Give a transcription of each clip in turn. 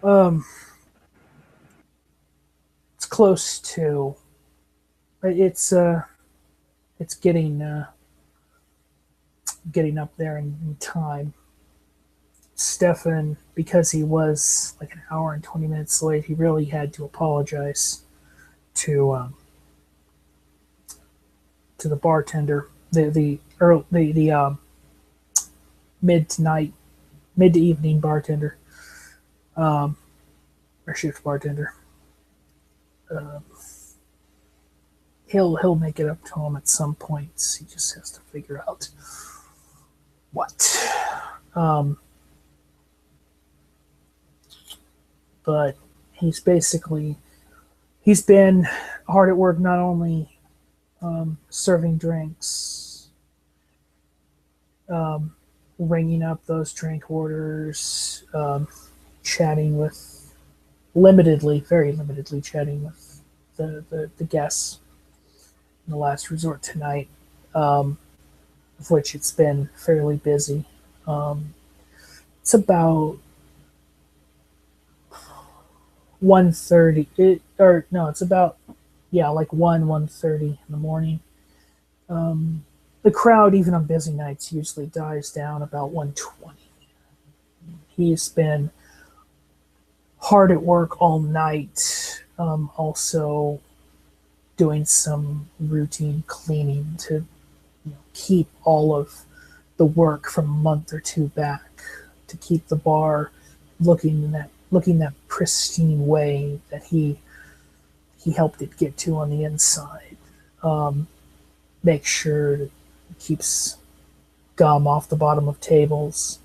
Um, it's close to. It's getting up there in time. Stefan, because he was like an hour and 20 minutes late, he really had to apologize to to the bartender, the mid to night, mid to evening bartender, um, or shift bartender. Uh, he'll make it up to him at some point. He just has to figure out what. Um, but he's been hard at work, not only serving drinks, um, ringing up those drink orders, chatting with very limitedly chatting with the guests in the last resort tonight, of which it's been fairly busy. It's about 1:30. It's about like 1:30 in the morning. The crowd, even on busy nights, usually dies down about 1:20. He's been hard at work all night, also doing some routine cleaning to keep all of the work from a month or two back, to keep the bar looking that pristine way that he helped it get to on the inside. Make sure it keeps gum off the bottom of tables,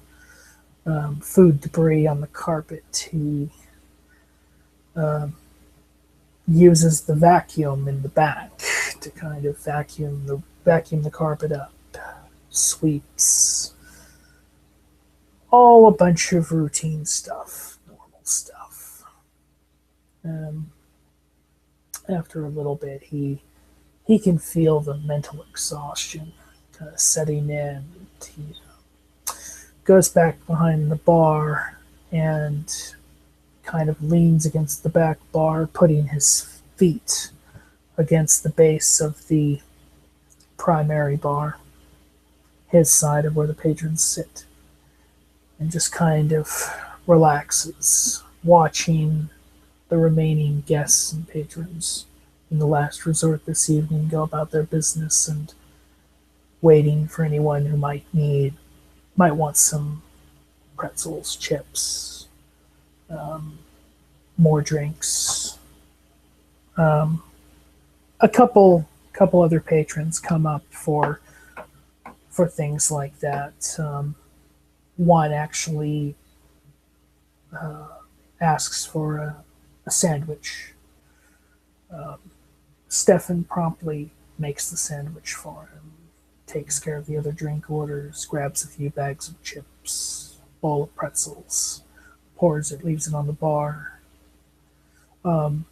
food debris on the carpet. He uses the vacuum in the back to kind of vacuum the carpet up, sweeps, all a bunch of routine stuff, normal stuff. After a little bit, he can feel the mental exhaustion kind of setting in. He goes back behind the bar and kind of leans against the back bar, putting his feet against the base of the primary bar, his side of where the patrons sit, and just kind of relaxes, watching the remaining guests and patrons in the last resort this evening go about their business, and waiting for anyone who might want some pretzels, chips, more drinks. A couple other patrons come up for things like that. One actually asks for a sandwich. Stefan promptly makes the sandwich for him, takes care of the other drink orders, grabs a few bags of chips, bowl of pretzels, pours it, leaves it on the bar. The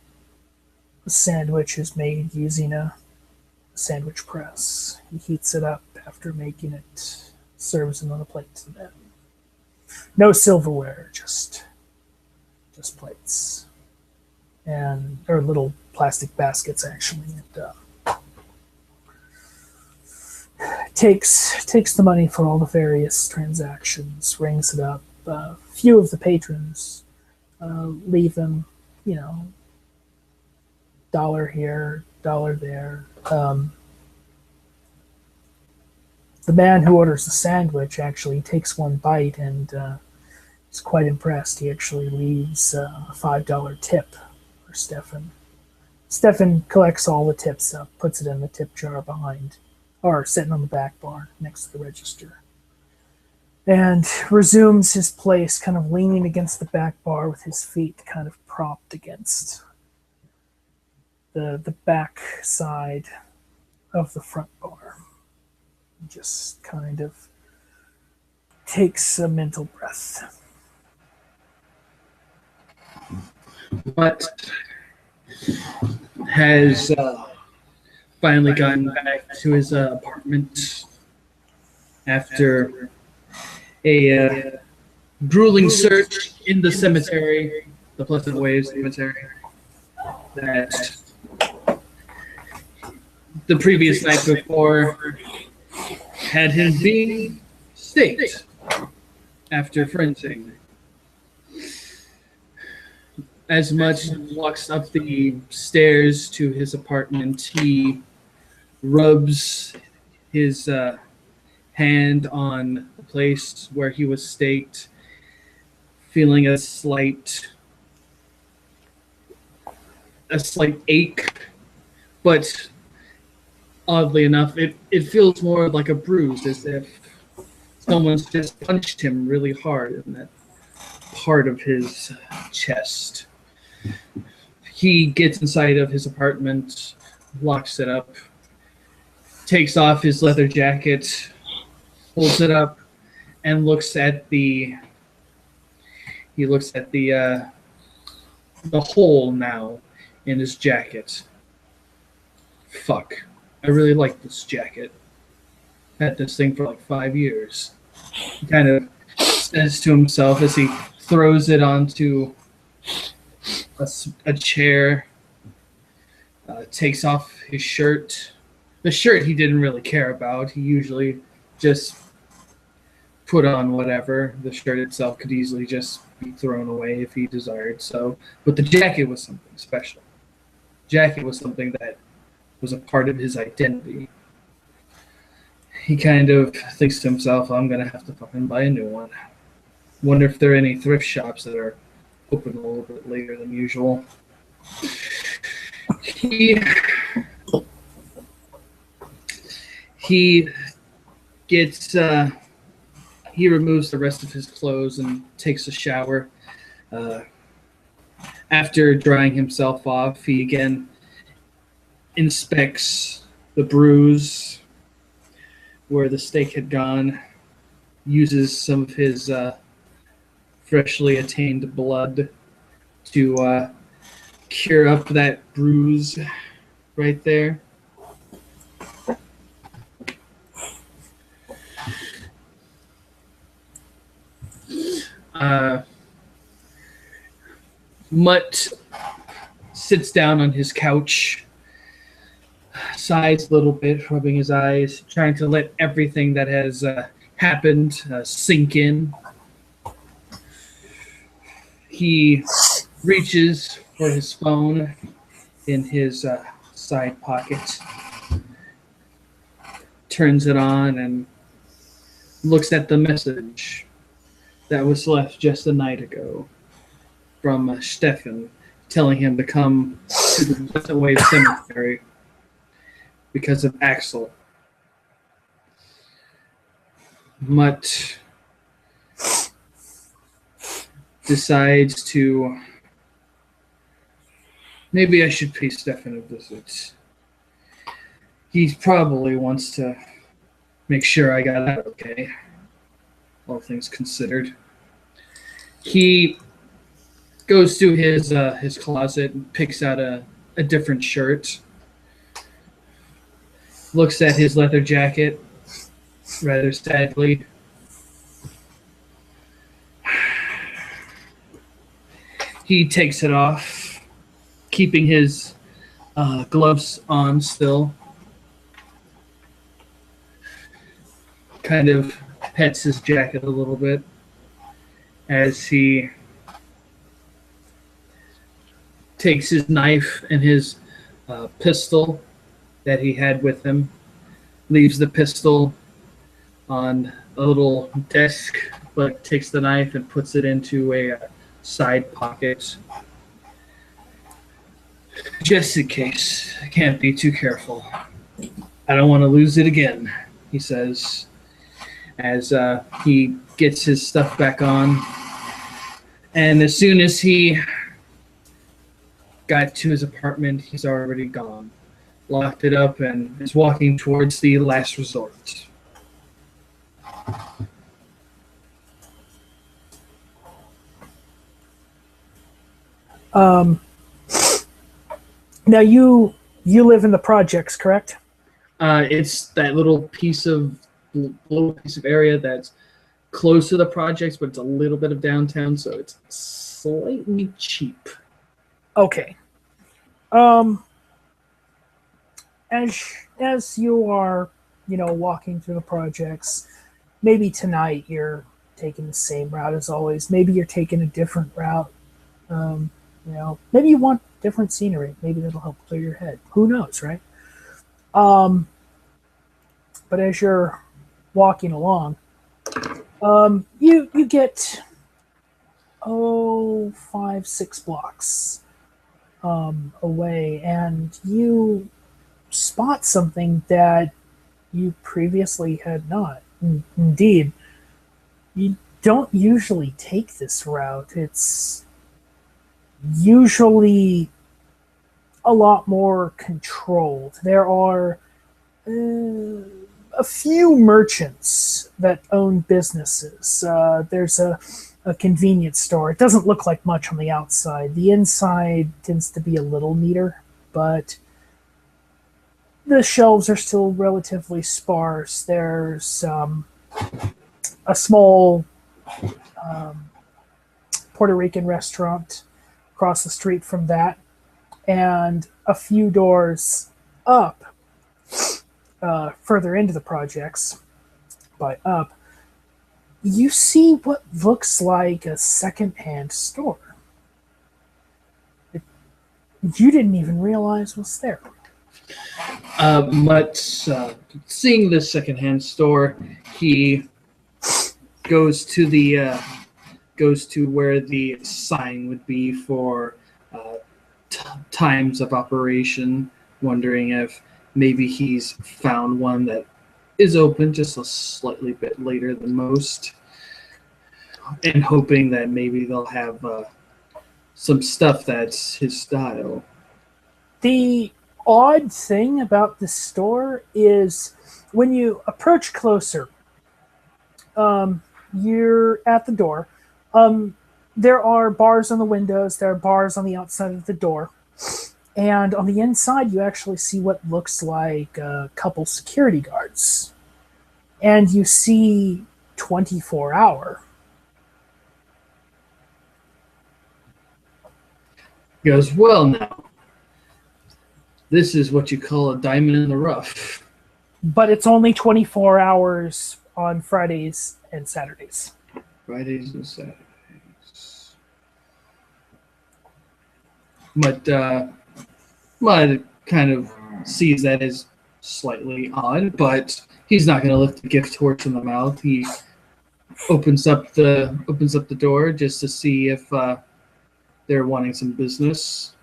sandwich is made using a sandwich press. He heats it up after making it, serves it on a plate to them. No silverware, just plates, or little plastic baskets actually. And takes the money for all the various transactions, rings it up. Few of the patrons leave them, dollar here, dollar there. The man who orders the sandwich actually takes one bite and is quite impressed. He actually leaves a $5 tip for Stefan. Stefan collects all the tips up, puts it in the tip jar behind, or sitting on the back bar next to the register, and resumes his place, kind of leaning against the back bar with his feet kind of propped against the back side of the front bar. Just kind of takes a mental breath. Mutt has finally gotten back to his apartment after a grueling search in the cemetery the Pleasant Waves cemetery that the previous night before had him being staked after fencing. As Mutt walks up the stairs to his apartment, he rubs his hand on the place where he was staked, feeling a slight ache, but oddly enough, it feels more like a bruise, as if someone's just punched him really hard in that part of his chest. He gets inside of his apartment, locks it up, takes off his leather jacket, pulls it up, and looks at the hole now in his jacket. Fuck. I really like this jacket. Had this thing for like 5 years. He kind of says to himself as he throws it onto a chair, takes off his shirt. The shirt he didn't really care about. He usually just put on whatever. The shirt itself could easily just be thrown away if he desired so. But the jacket was something special. Jacket was something that was a part of his identity. He kind of thinks to himself, I'm going to have to fucking buy a new one. Wonder if there are any thrift shops that are open a little bit later than usual. He gets he removes the rest of his clothes and takes a shower. After drying himself off, he again inspects the bruise where the stake had gone, uses some of his freshly attained blood to cure up that bruise right there. Mutt sits down on his couch, sighs a little bit, rubbing his eyes, trying to let everything that has happened sink in. He reaches for his phone in his side pocket, turns it on, and looks at the message that was left just a night ago from Stefan, telling him to come to the Pleasant Wave Cemetery because of Axel. Mutt decides to, maybe I should pay Stefan a visit. He probably wants to make sure I got out okay, all things considered. He goes to his closet and picks out a different shirt. Looks at his leather jacket rather sadly. He takes it off, keeping his gloves on still. Kind of pets his jacket a little bit as he takes his knife and his pistol that he had with him, leaves the pistol on a little desk, but takes the knife and puts it into a side pocket. Just in case. I can't be too careful. I don't want to lose it again, he says, as he gets his stuff back on. And as soon as he got to his apartment, he's already gone. Locked it up and is walking towards the last resort. Now you live in the projects, correct? It's that little piece of area that's close to the projects, but it's a little bit of downtown, so it's slightly cheap. Okay. As you are, walking through the projects, maybe tonight you're taking the same route as always. Maybe you're taking a different route. Maybe you want different scenery. Maybe that'll help clear your head. Who knows, right? But as you're walking along, you get 5-6 blocks away, and you spot something that you previously had not. Indeed, you don't usually take this route. It's usually a lot more controlled. There are a few merchants that own businesses. There's a convenience store. It doesn't look like much on the outside. The inside tends to be a little neater, but the shelves are still relatively sparse. There's a small Puerto Rican restaurant across the street from that, and a few doors up, further into the projects, by up, you see what looks like a secondhand store. You didn't even realize was there. Mutt, seeing this secondhand store, he goes to where the sign would be for times of operation, wondering if maybe he's found one that is open just a slightly bit later than most, and hoping that maybe they'll have some stuff that's his style. The odd thing about the store is when you approach closer, you're at the door. There are bars on the windows. There are bars on the outside of the door. And on the inside, you actually see what looks like a couple security guards. And you see 24-hour. He goes, well, now, this is what you call a diamond in the rough. But it's only 24 hours on Fridays and Saturdays. Fridays and Saturdays. But Mutt kind of sees that as slightly odd, but he's not going to lift the gift horse in the mouth. He opens up the door just to see if they're wanting some business.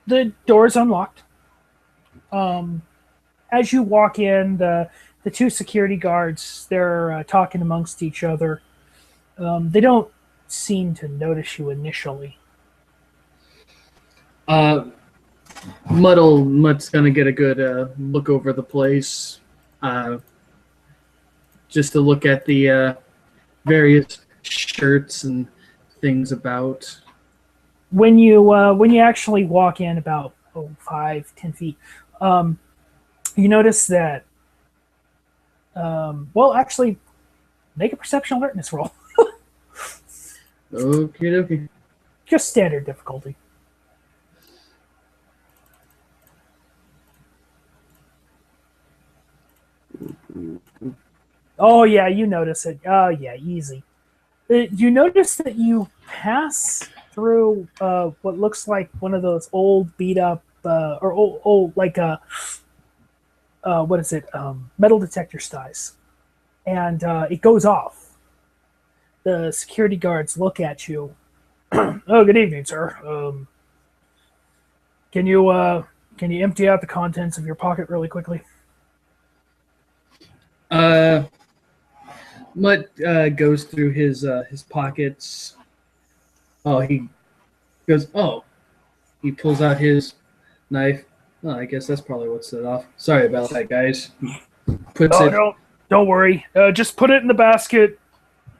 The door is unlocked. As you walk in, the two security guards, they're talking amongst each other. They don't seem to notice you initially. Mutt's gonna get a good look over the place, just to look at the various shirts and things about. When you actually walk in about 5-10 feet, you notice that. Actually, make a perception alertness roll. Okay. Just standard difficulty. Oh yeah, you notice it. Oh yeah, easy. You notice that you pass through what looks like one of those old beat up or old like what is it? Metal detector styes, and it goes off. The security guards look at you. Oh, good evening, sir. Can you empty out the contents of your pocket really quickly? Mutt goes through his pockets. He goes. Oh, he pulls out his knife. Oh, I guess that's probably what set off. Sorry about that, guys. Don't worry. Just put it in the basket.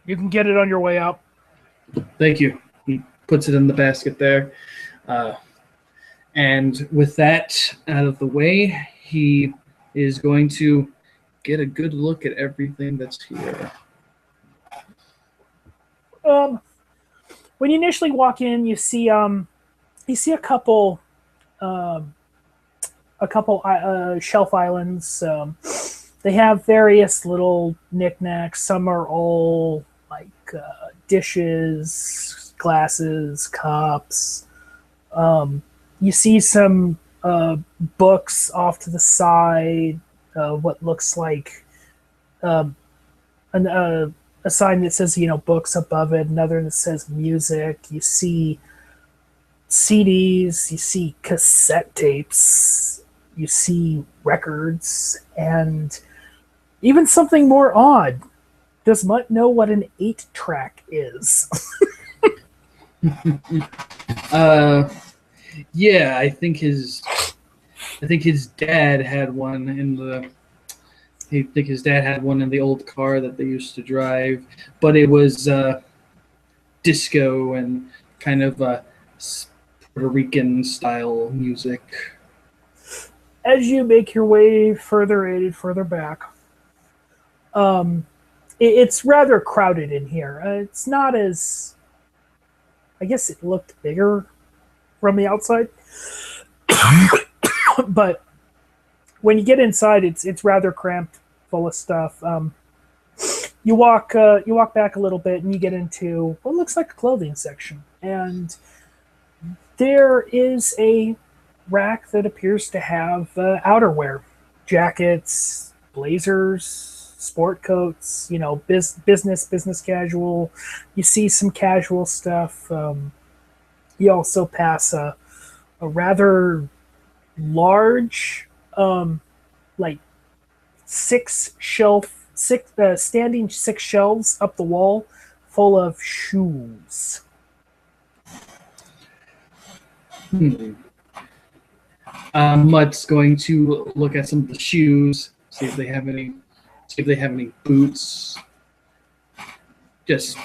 You can get it on your way out. Thank you. He puts it in the basket there. And with that out of the way, he is going to get a good look at everything that's here. When you initially walk in, you see a couple shelf islands. They have various little knickknacks. Some are all like dishes, glasses, cups. You see some books off to the side. What looks like a sign that says books above it. Another that says music. You see CDs. You see cassette tapes. You see records, and even something more odd. Does Mutt know what an 8-track is? Yeah, I think his dad had one in the. I think his dad had one in the old car that they used to drive, but it was disco and kind of Puerto Rican style music. As you make your way further back, it's rather crowded in here. It's not as, I guess it looked bigger from the outside, but when you get inside, it's rather cramped, full of stuff. You walk back a little bit, and you get into what looks like a clothing section, and there is a rack that appears to have outerwear, jackets, blazers, sport coats. Business casual. You see some casual stuff. You also pass a rather large, like standing 6 shelves up the wall, full of shoes. Mutt's going to look at some of the shoes, see if they have any boots. Just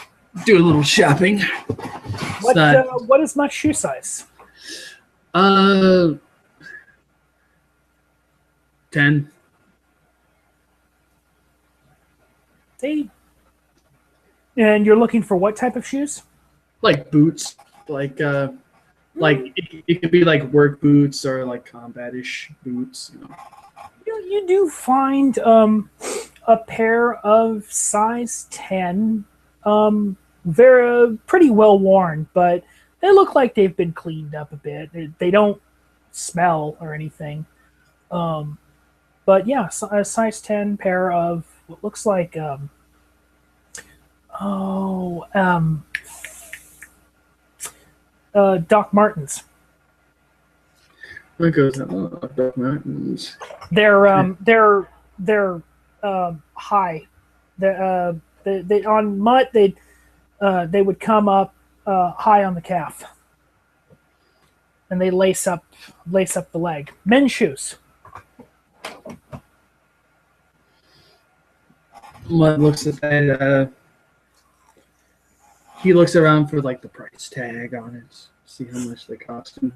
do a little shopping. What is Mutt's shoe size? 10. And you're looking for what type of shoes? Like boots, like it could be like work boots or like combat-ish boots. You do find a pair of size 10. They're pretty well worn, but they look like they've been cleaned up a bit. They don't smell or anything. But yeah, a size 10 pair of what looks like Doc Martens. What goes Doc Martens? They're high. They on Mutt they would come up high on the calf, and they lace up the leg. Men's shoes. Mutt looks at that. He looks around for like the price tag on it, see how much they cost him.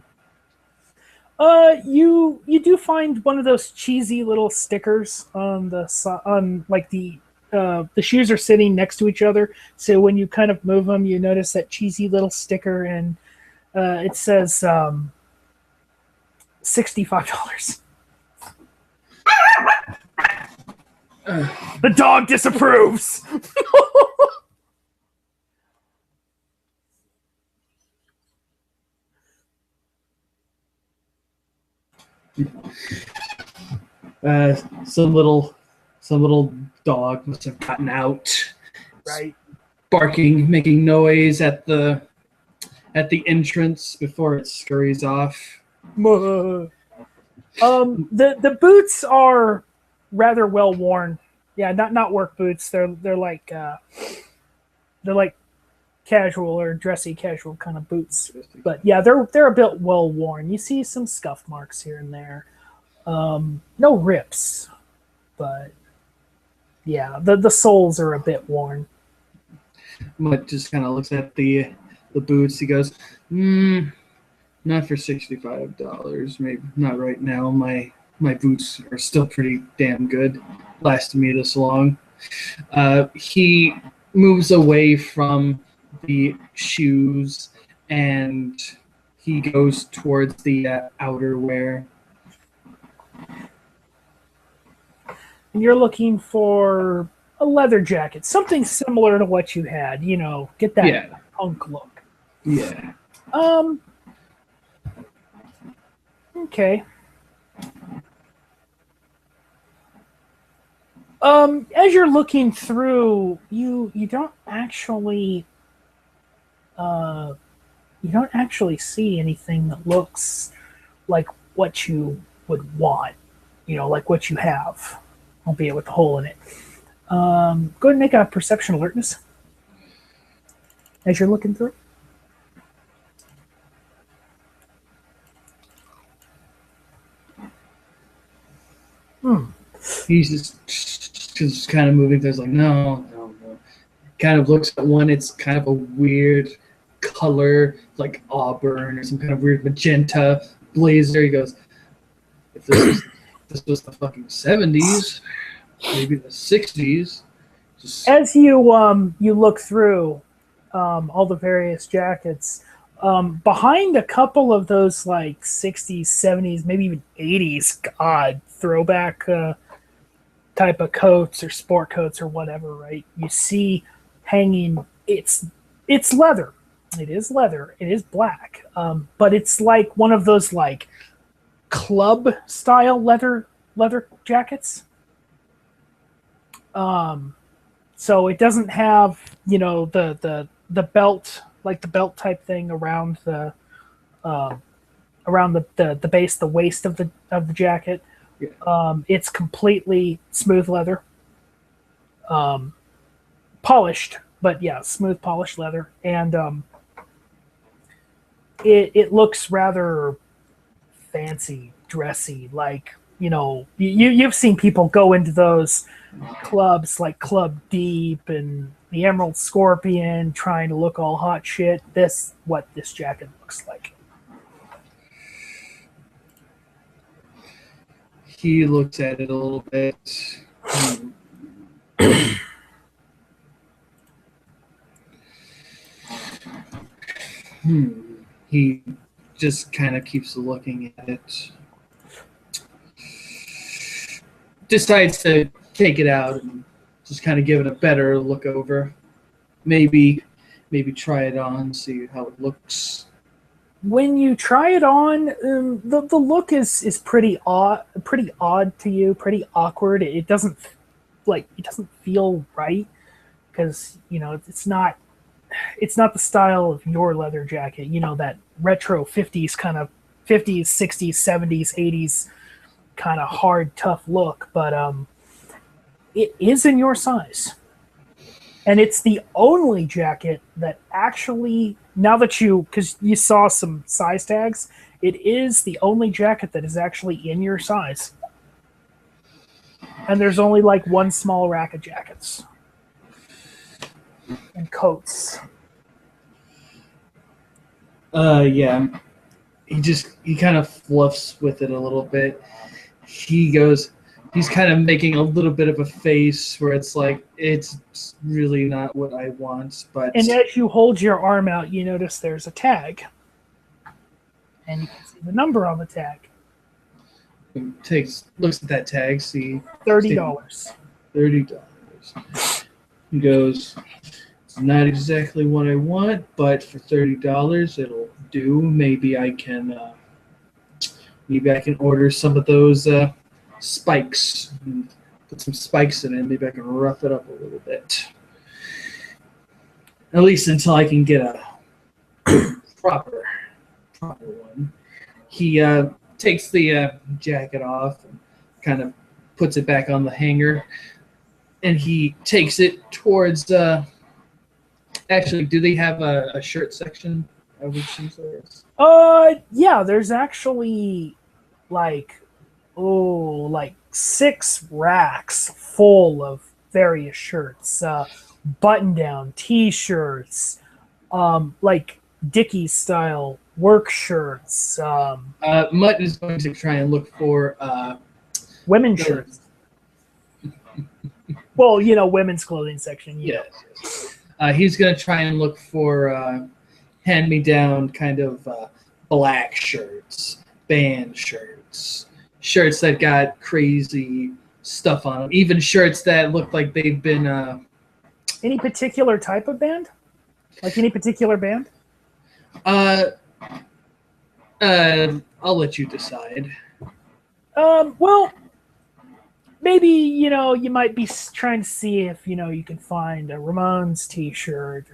You do find one of those cheesy little stickers on like the shoes are sitting next to each other. So when you kind of move them, you notice that cheesy little sticker, and it says $65. The dog disapproves. Some little dog must have gotten out, Right. barking, making noise at the entrance before it scurries off. The boots are rather well worn. Yeah, not work boots. They're like casual or dressy casual kind of boots. But yeah, they're a bit well worn. You see some scuff marks here and there. No rips, but yeah, the soles are a bit worn. Mutt just kind of looks at the boots. He goes, not for $65. Maybe not right now. My boots are still pretty damn good. Lasted me this long. He moves away from the shoes, and he goes towards the outerwear. And you're looking for a leather jacket, something similar to what you had. You know, get that punk look. Yeah. Okay. As you're looking through, you don't actually see anything that looks like what you would want. You know, like what you have, albeit with a hole in it. Go ahead and make a perception alertness as you're looking through. He's just kind of moving. There's like, no. Kind of looks at one. It's kind of a weird color, like auburn or some kind of weird magenta blazer. He goes, if this was the fucking 70s, maybe the 60s. As you look through all the various jackets, behind a couple of those like 60s, 70s, maybe even 80s, throwback type of coats or sport coats or whatever, right? You see hanging, it's leather. It is leather. It is black. But it's like one of those like club style leather jackets. So it doesn't have, you know, the belt, like the belt type thing around the base, the waist of the jacket. Yeah. It's completely smooth leather, polished, but yeah, smooth polished leather, and it looks rather fancy, dressy. Like, you know, you've seen people go into those clubs like Club Deep and the Emerald Scorpion trying to look all hot shit. What this jacket looks like. He looks at it a little bit. He just kind of keeps looking at it. Decides to take it out and just kind of give it a better look over. Maybe try it on, see how it looks. When you try it on, the look is pretty odd to you, pretty awkward. It doesn't feel right because, you know, it's not the style of your leather jacket. You know, that retro 50s kind of 50s, 60s, 70s, 80s kind of hard, tough look, but it is in your size. And it's the only jacket that actually, now that because you saw some size tags, it is the only jacket that is actually in your size. And there's only like one small rack of jackets and coats. Yeah. He kind of fluffs with it a little bit. He's kind of making a little bit of a face where it's like, it's really not what I want. But and as you hold your arm out, you notice there's a tag. And you can see the number on the tag. Looks at that tag, see $30. $30. He goes, it's not exactly what I want, but for $30 it'll do. Maybe I can order some of those spikes and put some spikes in it. Maybe I can rough it up a little bit. At least until I can get a proper one. He takes the jacket off and kind of puts it back on the hanger, and he takes it towards actually, do they have a shirt section? I would assume so, yes. Yeah, there's actually like 6 racks full of various shirts, button-down T-shirts, like Dickies style work shirts. Mutt is going to try and look for women's shirts. Well, you know, women's clothing section. Yes. He's gonna try and look for hand-me-down kind of black shirts, band shirts, shirts that got crazy stuff on them, even shirts that look like they've been. Any particular type of band? Like any particular band? Uh, I'll let you decide. Well, maybe you might be trying to see if you can find a Ramones T-shirt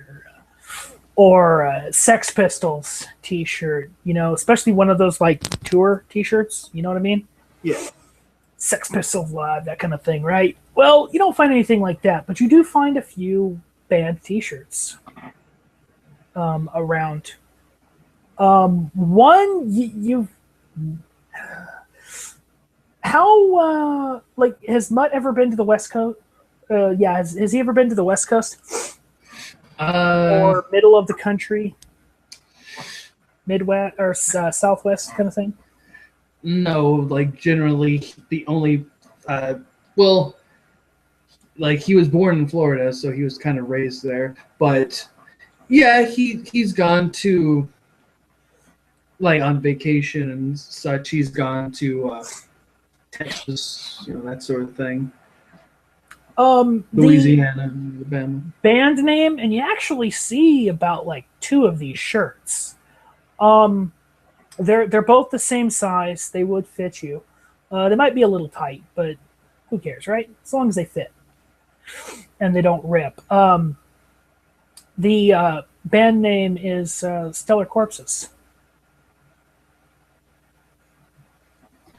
or a Sex Pistols T-shirt. Especially one of those like tour T-shirts. You know what I mean? Yeah. Sex Pistols Live, that kind of thing, right? Well, you don't find anything like that, but you do find a few band T-shirts around. One you've how like has Mutt ever been to the West Coast? Yeah, has he ever been to the West Coast or middle of the country, Midwest or Southwest kind of thing? No, like generally the only, well, like he was born in Florida, so he was kind of raised there. But yeah, he's gone to like on vacation and such. He's gone to Texas, that sort of thing. Louisiana, Alabama. Band name, and you actually see about like two of these shirts. They're both the same size. They would fit you. They might be a little tight, but who cares, right? As long as they fit and they don't rip. The band name is Stellar Corpses.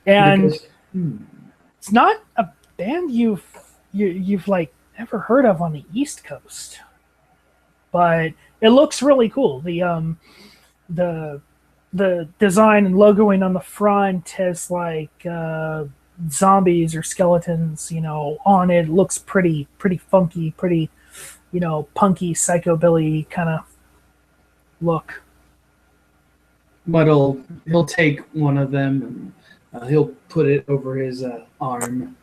And it's not a band you've like ever heard of on the East Coast, but it looks really cool. The design and logoing on the front has like zombies or skeletons, on it. It looks pretty funky, pretty, punky psychobilly kind of look. But he'll take one of them and he'll put it over his arm,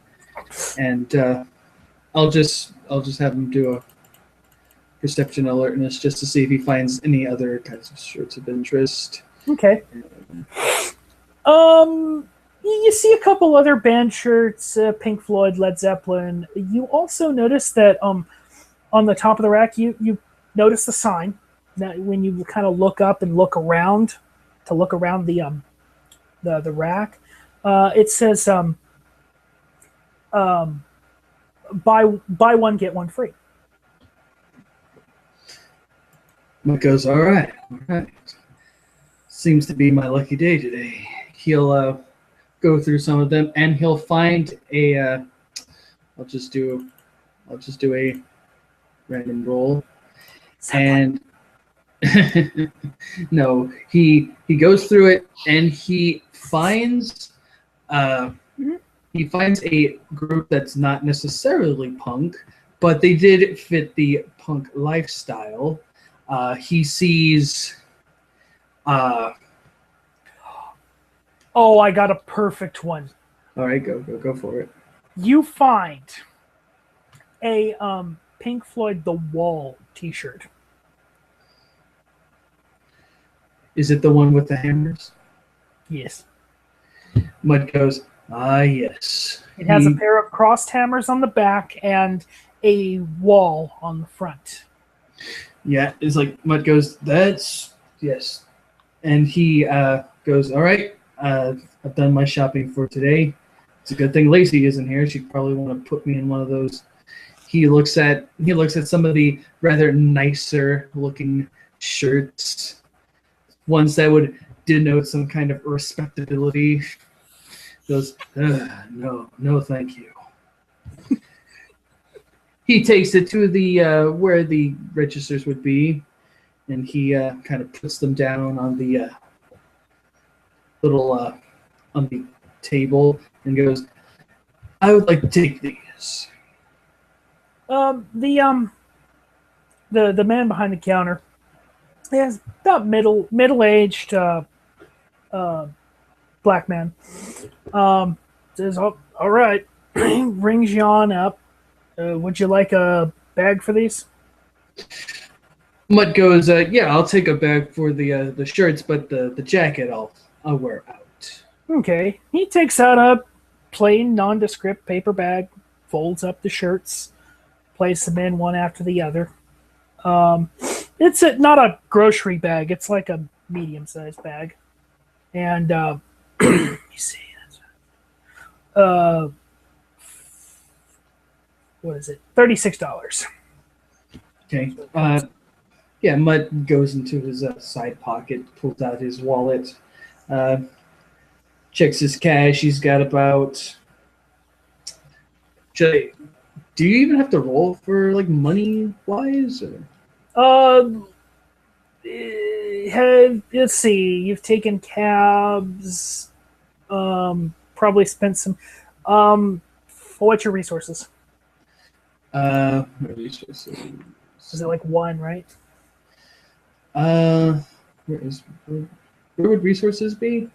and I'll just have him do a perception alertness just to see if he finds any other kinds of shirts of interest. Okay. You see a couple other band shirts, Pink Floyd, Led Zeppelin. You also notice that on the top of the rack, you notice the sign that when you kind of look up and look around the rack, it says buy one get one free. Mike goes, all right. Seems to be my lucky day today. He'll go through some of them, and he'll find a. I'll just do a random roll, and no, he goes through it, and he finds a group that's not necessarily punk, but they did fit the punk lifestyle. He sees. Oh, I got a perfect one. All right, go for it. You find a Pink Floyd The Wall T-shirt. Is it the one with the hammers? Yes. Mutt goes, yes. It has a pair of crossed hammers on the back and a wall on the front. Yeah, it's like Mutt goes, that's yes. And he goes, all right, I've done my shopping for today. It's a good thing Lacey isn't here. She'd probably want to put me in one of those. He looks at some of the rather nicer looking shirts, ones that would denote some kind of respectability. Goes, no, thank you. He takes it to the where the registers would be, and he kind of puts them down on the little on the table and goes, I would like to take these. The man behind the counter, he has about middle-aged black man. Says, all right, rings you on up. Would you like a bag for these? Mutt goes, yeah, I'll take a bag for the shirts, but the jacket I'll wear out. Okay. He takes out a plain, nondescript paper bag, folds up the shirts, places them in one after the other. It's not a grocery bag. It's like a medium-sized bag. And you see, uh, what is it? $36. Okay. Yeah, Mutt goes into his side pocket, pulls out his wallet, checks his cash. He's got about. Do you even have to roll for like money wise? Let's see. You've taken cabs. Probably spent some. What's your resources? Resources. Is it like one, right? Where would resources be?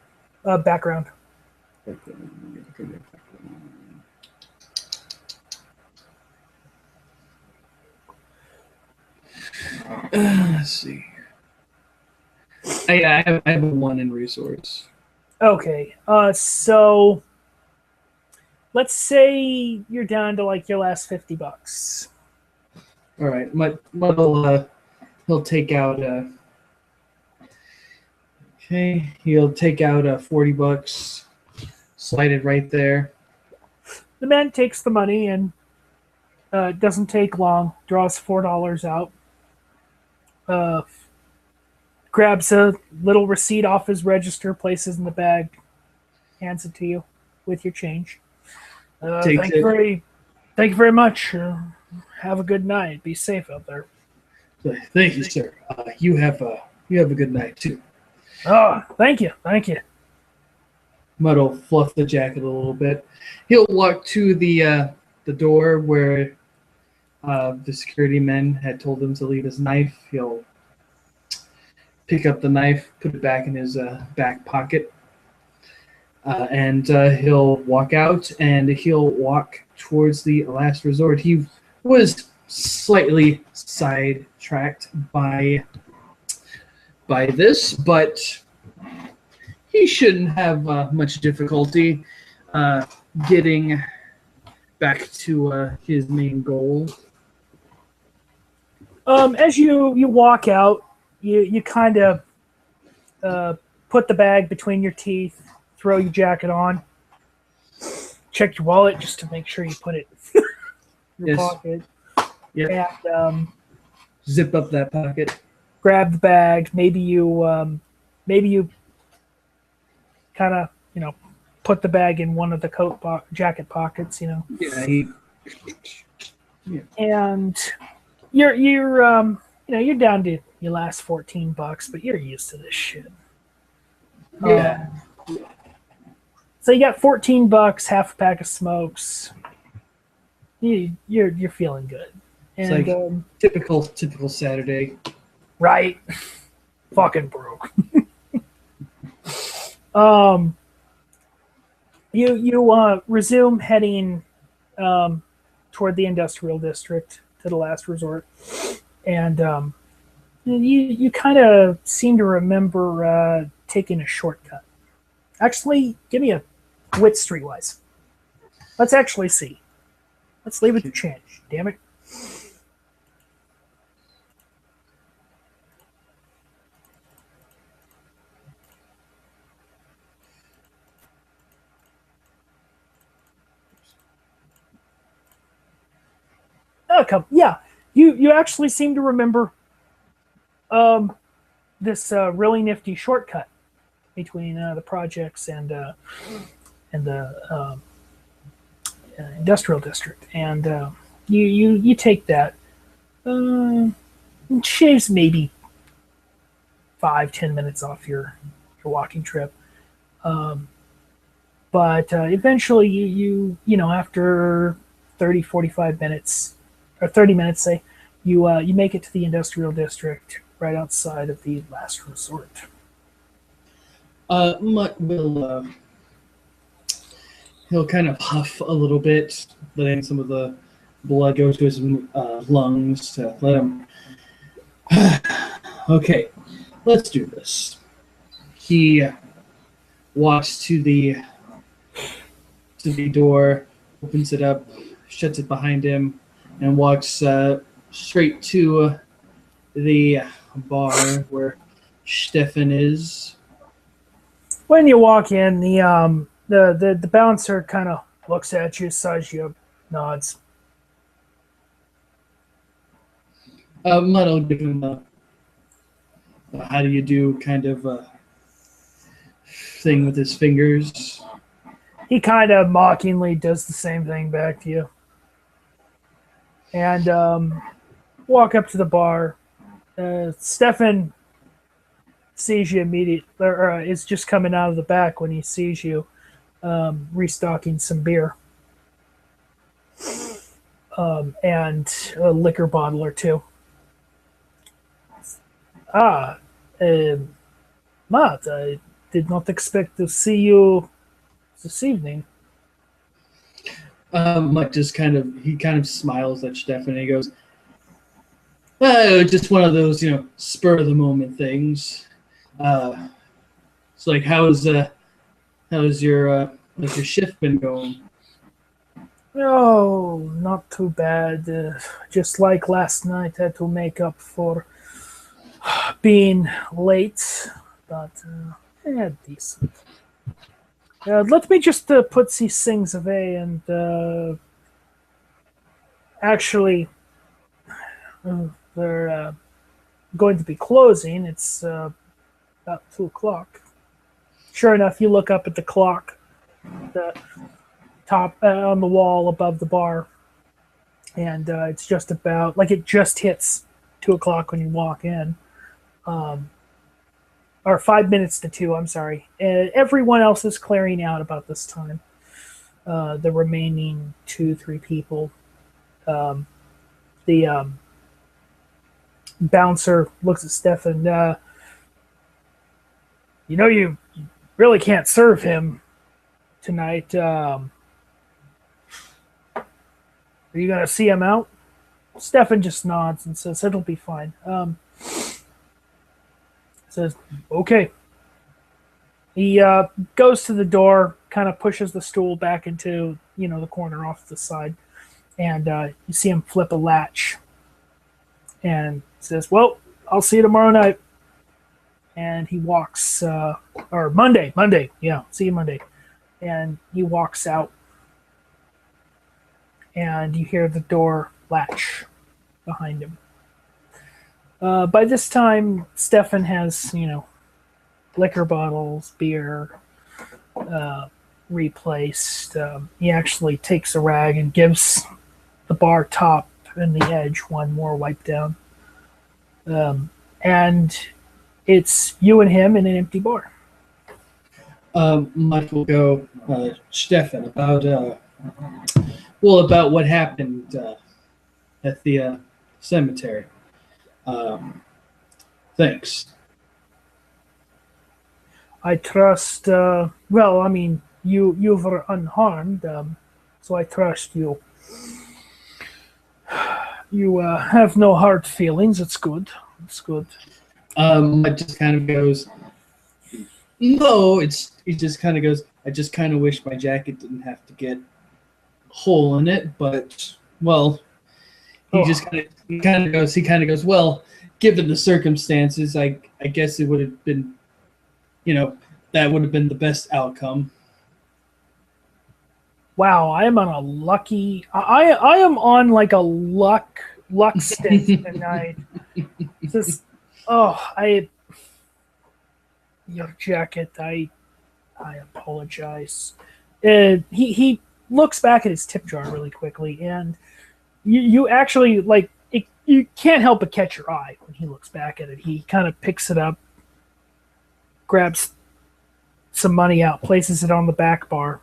Background. Let's see. I have a 1 in resource. Okay. So let's say you're down to like your last $50. All right, Mutt he'll take out. Okay, he'll take out $40, slide it right there. The man takes the money and it doesn't take long. Draws $4 out. Grabs a little receipt off his register, places in the bag, hands it to you with your change. Thank you very much. Have a good night. Be safe out there. Thank you, sir. You have a good night too. Oh, thank you. Mutt will fluff the jacket a little bit. He'll walk to the door where the security men had told him to leave his knife. He'll pick up the knife, put it back in his back pocket, and he'll walk out, and he'll walk towards the last resort. He was slightly sidetracked by this, but he shouldn't have much difficulty getting back to his main goal. As you walk out, you kind of put the bag between your teeth, throw your jacket on, check your wallet just to make sure you put it in your pocket. Yeah. And zip up that pocket. Grab the bag. Maybe you kind of put the bag in one of the jacket pockets. Yeah. And you're down to your last $14, but you're used to this shit. Yeah. So you got $14, half a pack of smokes. You're feeling good. And It's like typical Saturday. Right. Fucking broke. You resume heading toward the industrial district to the last resort, and you kind of seem to remember taking a shortcut. Actually, give me a wit streetwise. Let's actually see. Let's leave it to chance. Damn it. Yeah, you actually seem to remember this really nifty shortcut between the projects and the industrial district, and you take that. It shaves maybe 5-10 minutes off your walking trip, but eventually you after 30-45 minutes or 30 minutes, say, you make it to the industrial district right outside of the last resort. Mutt will he'll kind of huff a little bit, letting some of the Blood goes to his lungs to let him. Okay, let's do this. He walks to the door, opens it up, shuts it behind him, and walks straight to the bar where Stefan is. When you walk in, the bouncer kind of looks at you, sighs you, nods. Mutt will give him a how do you do kind of thing with his fingers. He kind of mockingly does the same thing back to you. And walk up to the bar. Stefan sees you immediately, or is just coming out of the back when he sees you restocking some beer. And a liquor bottle or two. Matt, I did not expect to see you this evening. Mutt just kind of smiles at Stefan and he goes, just one of those, spur of the moment things. It's like, how's your shift been going? Oh, not too bad. Just like last night, I had to make up for being late, but decent. Let me just put these things away and actually they're going to be closing. It's about 2 o'clock. Sure enough, you look up at the clock, the top on the wall above the bar, and it's just about like it just hits 2 o'clock when you walk in. Or 5 minutes to 2, I'm sorry. Everyone else is clearing out about this time. The remaining 2-3 people. The bouncer looks at Stefan. You really can't serve him tonight. Are you going to see him out? Stefan just nods and says, it'll be fine. Says, okay. He goes to the door, kind of pushes the stool back into, the corner off the side. And you see him flip a latch. And says, well, I'll see you tomorrow night. And he walks, or Monday, yeah, see you Monday. And he walks out. And you hear the door latch behind him. By this time, Stefan has, liquor bottles, beer, replaced. He actually takes a rag and gives the bar top and the edge one more wipe down. And it's you and him in an empty bar. Mutt will go, Stefan, about what happened at the cemetery. Thanks. I trust, you were unharmed, so I trust you. You have no hard feelings. It's good. Mutt just kind of goes, no, he just kind of goes, I just kind of wish my jacket didn't have to get a hole in it, but, well, he kind of goes, well, given the circumstances, I guess it would have been, that would have been the best outcome. Wow, I am on a lucky. I am on like a luck stint tonight. Your jacket. I apologize. He looks back at his tip jar really quickly, and you actually like it, you can't help but catch your eye when he looks back at it. He kind of picks it up, grabs some money out, places it on the back bar,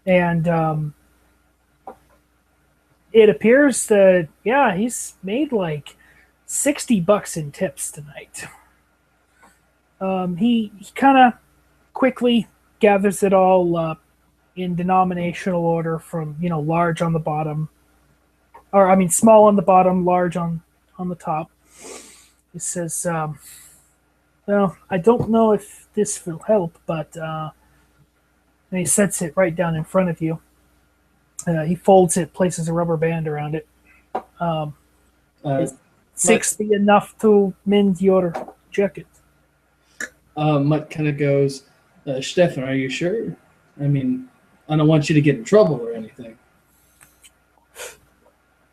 and it appears that he's made like $60 in tips tonight. He kind of quickly gathers it all up in denominational order from large on the bottom, or I mean, small on the bottom, large on the top. He says, "Well, I don't know if this will help, but," and he sets it right down in front of you. He folds it, places a rubber band around it. Um, Uh, is 60 enough to mend your jacket? Mutt kind of goes, Stefan, are you sure? I mean, I don't want you to get in trouble or anything.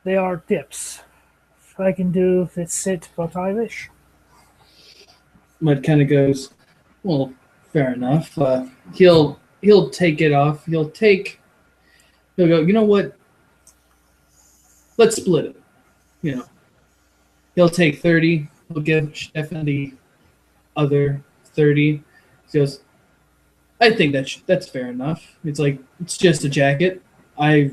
They are tips. I can do with it what I wish. Mutt kind of goes, well, fair enough. He'll take it off. He'll go, you know what? Let's split it. You know, he'll take 30. He'll give Stefan the other 30. He goes, I think that's fair enough. It's like, it's just a jacket. I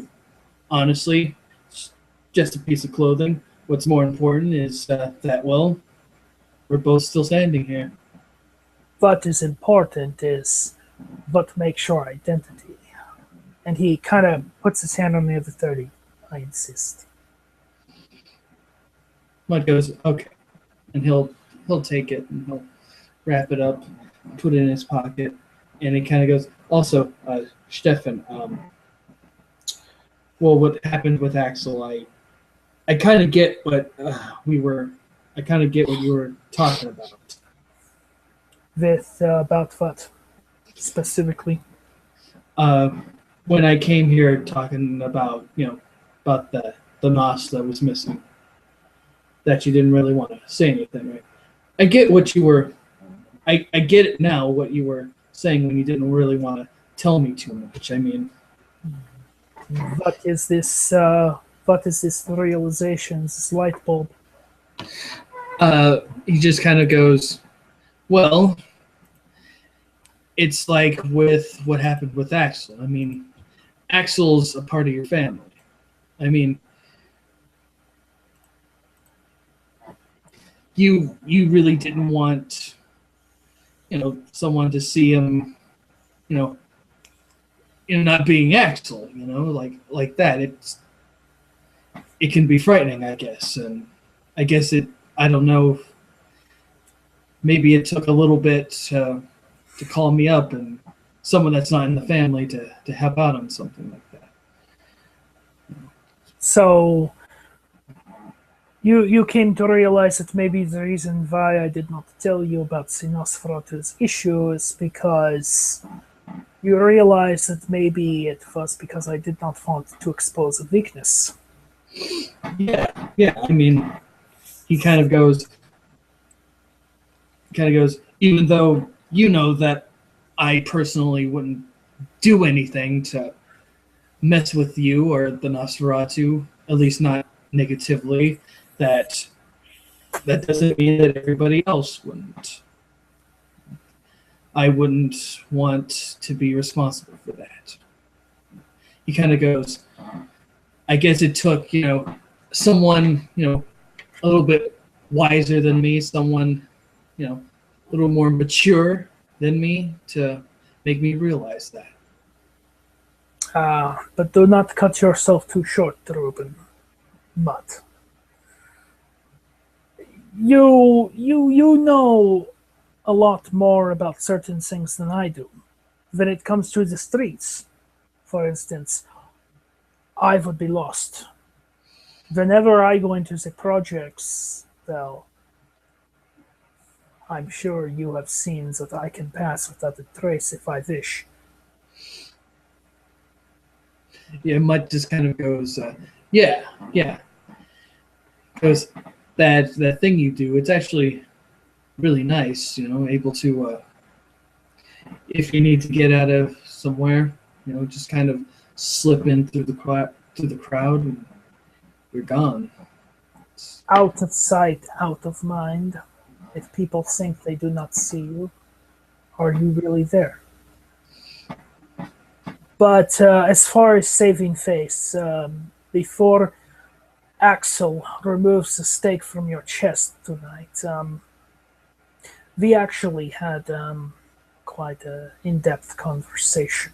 honestly, it's just a piece of clothing. What's more important is that, well, we're both still standing here. What is important is what makes your identity. And he kind of puts his hand on the other 30. I insist. Mutt goes, okay. And he'll take it and he'll wrap it up, put it in his pocket, and he kind of goes, also, Stefan, well, what happened with Axel, I kind of get what I kind of get what you were talking about. With about what specifically? When I came here talking about, about the nos that was missing, that you didn't really want to say anything, right? I get what you were, I get it now, what you were saying when you didn't really want to tell me too much. I mean, What is this? What is this realization? This light bulb? he just kind of goes, well, it's like with what happened with Axel. I mean, Axel's a part of your family. I mean, you really didn't want, someone to see him, not being Axel, like that. It can be frightening, I guess, and I guess I don't know. Maybe it took a little bit to call me up and someone that's not in the family to help out on something like that. So you came to realize that maybe the reason why I did not tell you about Sinosfrotu's issue is because you realized that maybe it was because I did not want to expose a weakness. Yeah. I mean, he kind of goes, even though you know that I personally wouldn't do anything to mess with you or the Nosferatu, at least not negatively, that doesn't mean that everybody else wouldn't. I wouldn't want to be responsible for that. He kind of goes, I guess it took, someone, a little bit wiser than me, someone, a little more mature than me to make me realize that. But do not cut yourself too short, Ruben. But you know a lot more about certain things than I do. When it comes to the streets, for instance, I would be lost. Whenever I go into the projects, well, I'm sure you have seen that I can pass without a trace if I wish. Yeah, Mutt just kind of goes, yeah. Because that thing you do, it's actually really nice, able to, if you need to get out of somewhere, just kind of slip in through the crowd and you're gone. Out of sight, out of mind. If people think they do not see you, are you really there? But as far as saving face, before Axel removes the stake from your chest tonight, we actually had quite an in-depth conversation.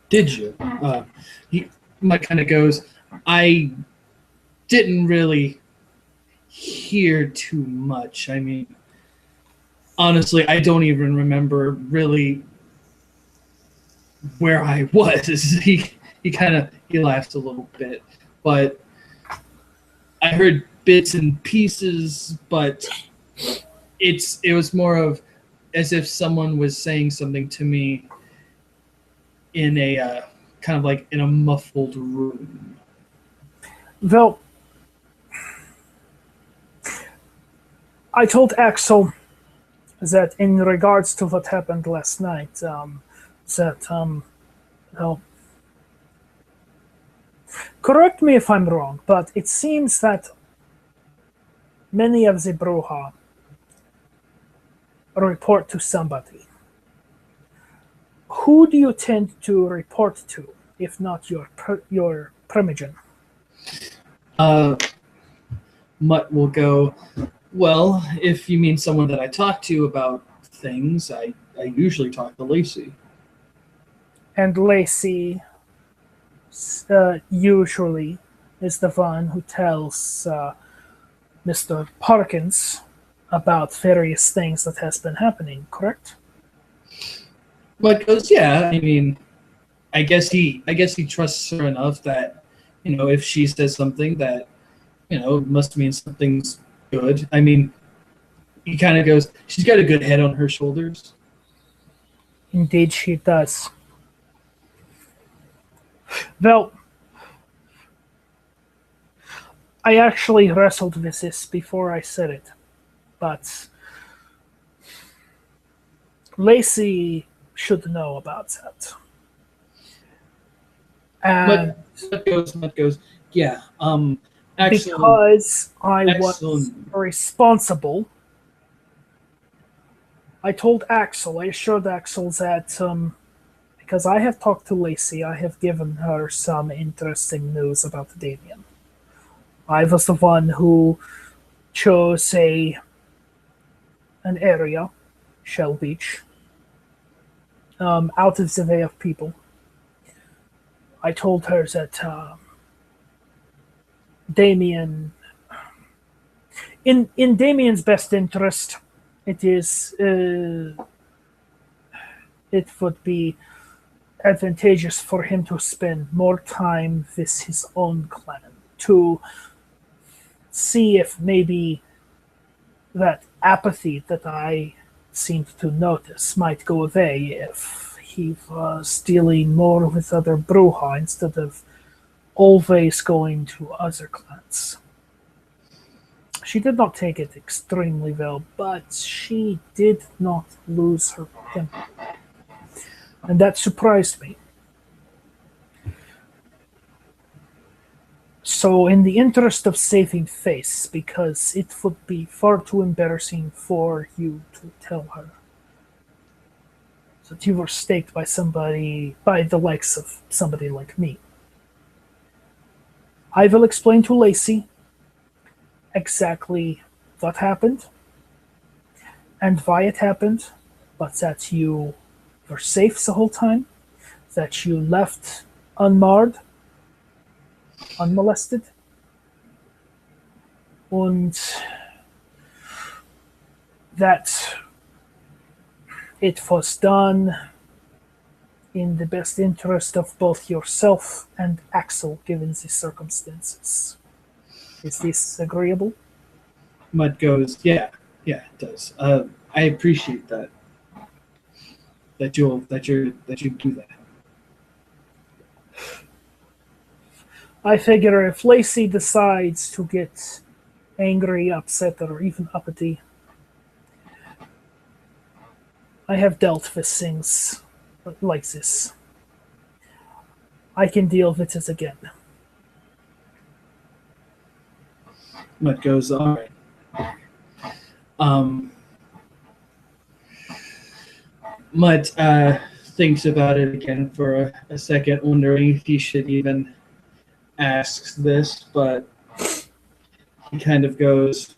Did you? He Mike kind of goes, I didn't really hear too much. I mean, honestly, I don't even remember really where I was. He laughed a little bit, but I heard bits and pieces, but it was more of as if someone was saying something to me in a kind of like in a muffled room. Well, I told Axel that in regards to what happened last night, well, correct me if I'm wrong, but it seems that many of the Brujah report to somebody. Who do you tend to report to, if not your primogen? Mutt will go, well, if you mean someone that I talk to about things, I usually talk to Lacey. And Lacey usually is the one who tells Mr. Parkins about various things that has been happening, correct? Mutt goes, yeah, I mean, I guess he trusts her enough that, if she says something that, must mean something's good. I mean, he kind of goes, she's got a good head on her shoulders. Indeed, she does. Well, I actually wrestled with this before I said it, but Lacey should know about that. And Mutt goes, yeah, because I was excellent. responsible, I told Axel, I assured Axel that because I have talked to Lacey, I have given her some interesting news about Damien. I was the one who chose an area, Shell Beach, out of the way of people. I told her that Damien, in Damien's best interest, it would be advantageous for him to spend more time with his own clan, to see if maybe that apathy that I seemed to notice might go away if he was dealing more with other Brujah instead of always going to other clans. She did not take it extremely well, but she did not lose her temper. And that surprised me. So, in the interest of saving face, because it would be far too embarrassing for you to tell her that you were staked by the likes of somebody like me, I will explain to Lacey exactly what happened and why it happened, but that you were safe the whole time, that you left unmarred, unmolested, and that it was done in the best interest of both yourself and Axel, given the circumstances. Is this agreeable? Mutt goes, yeah, it does. I appreciate that. That you do that. I figure if Lacey decides to get angry, upset, or even uppity, I have dealt with things like this. I can deal with it again. Mutt goes, all right. Mutt thinks about it again for a second, wondering if he should even ask this, but he kind of goes,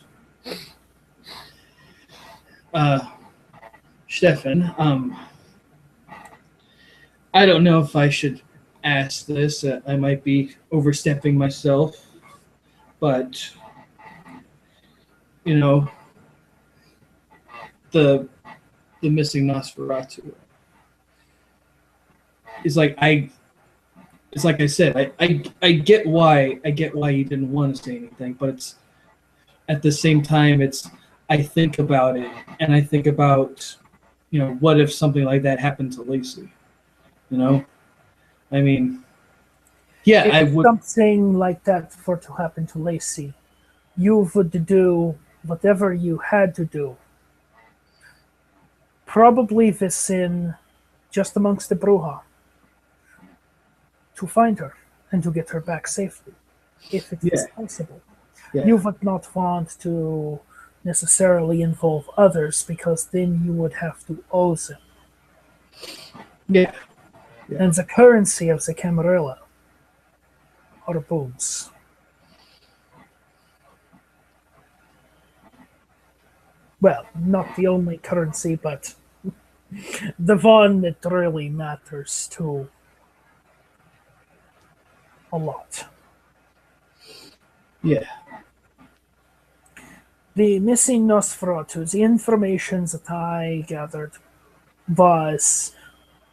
Stefan, I don't know if I should ask this. I might be overstepping myself, but you know, the missing Nosferatu is like it's like I said, I get why you didn't want to say anything, but it's at the same time I think about it and I think about, you know, what if something like that happened to Lacey? You know? I mean, yeah, If I would. something like that were to happen to Lacey, you would do whatever you had to do. Probably within just amongst the Brujah to find her and to get her back safely, if it was Yeah, possible. yeah, You would not want to necessarily involve others because then you would have to owe them. yeah, yeah, And the currency of the Camarilla are boons. Well, not the only currency, but the one that really matters to a lot. yeah, The missing Nosferatu, the information that I gathered was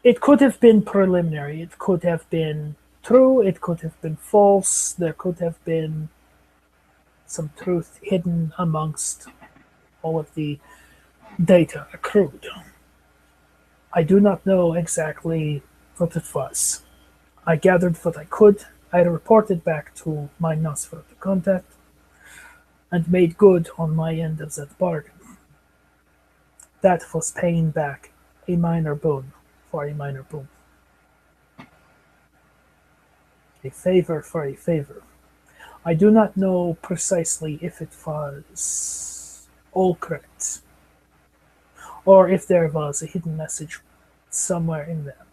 it could have been preliminary, it could have been true, it could have been false, there could have been some truth hidden amongst all of the data accrued. I do not know exactly what it was. I gathered what I could. I reported back to my Nosferatu contact and made good on my end of that bargain. That was paying back a minor boon for a minor boon. A favor for a favor. I do not know precisely if it was all correct or if there was a hidden message somewhere in there.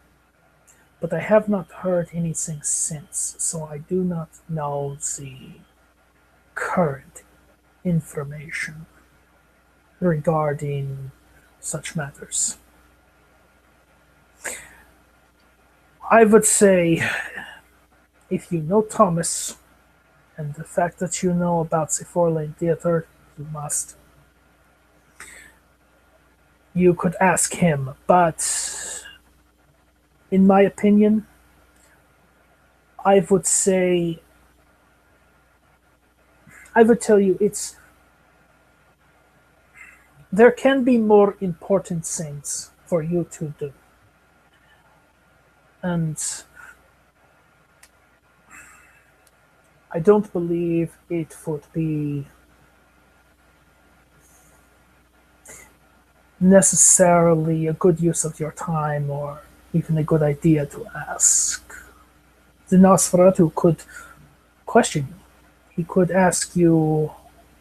But I have not heard anything since, so I do not know the current information regarding such matters. I would say if you know Thomas and the fact that you know about the four-lane theater, you must. You could ask him, but in my opinion, I would say, I would tell you there can be more important things for you to do. And I don't believe it would be necessarily a good use of your time or even a good idea to ask. The Nosferatu could question you. He could ask you,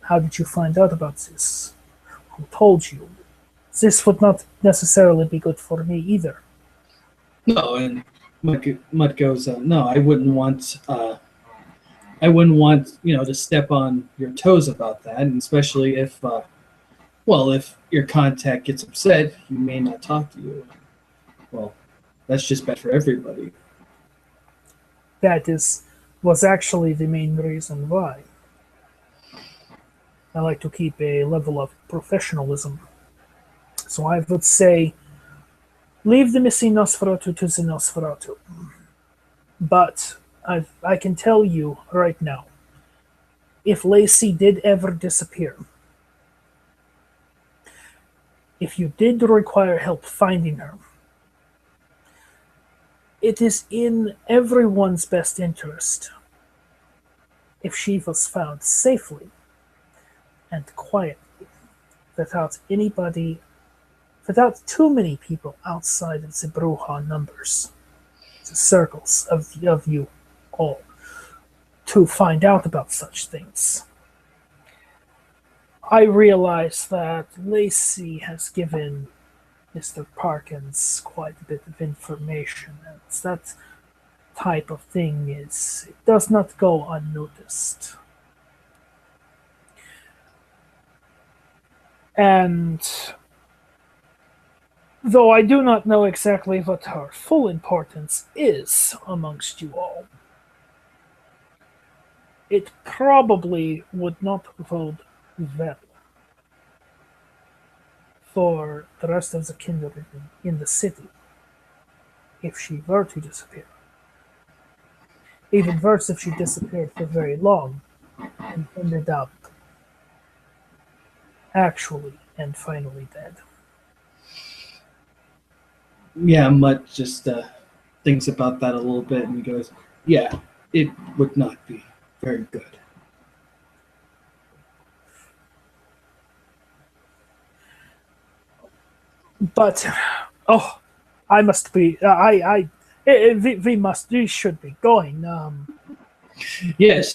how did you find out about this? Who told you? This would not necessarily be good for me either. no, and Mutt goes, no, I wouldn't want, you know, to step on your toes about that, and especially if, well, if your contact gets upset, he may not talk to you. Well, that's just bad for everybody. That was actually the main reason why. I like to keep a level of professionalism. So I would say leave the missing Nosferatu to the Nosferatu. But I can tell you right now, if Lacey did ever disappear, if you did require help finding her, it is in everyone's best interest if she was found safely and quietly, without too many people outside of the Brujah numbers, the circles of you all, to find out about such things. I realize that Lacey has given Mr. Parkins quite a bit of information, and that type of thing it does not go unnoticed. And though I do not know exactly what her full importance is amongst you all, it probably would not bode well for the rest of the kindred in the city if she were to disappear. Even worse if she disappeared for very long and ended up actually and finally dead. Yeah, Mutt just thinks about that a little bit and he goes, yeah, it would not be very good. But, oh, I must be, we should be going. Yes,